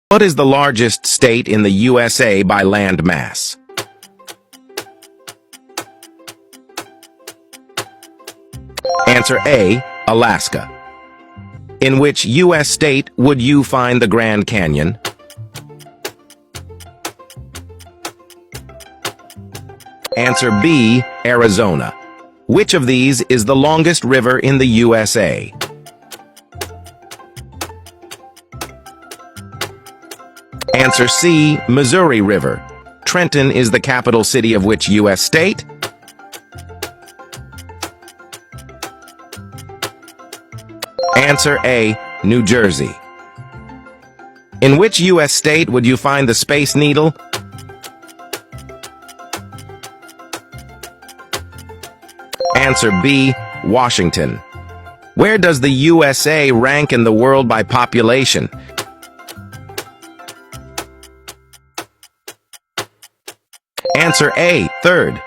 What is the largest state in the USA by land mass? Answer A, Alaska. In which U.S. state would you find the Grand Canyon? Answer B, Arizona. Which of these is the longest river in the USA? Answer C, Missouri River. Trenton is the capital city of which U.S. state? Answer A, New Jersey. In which U.S. state would you find the Space Needle? Answer B, Washington. Where does the USA rank in the world by population? Answer A, third.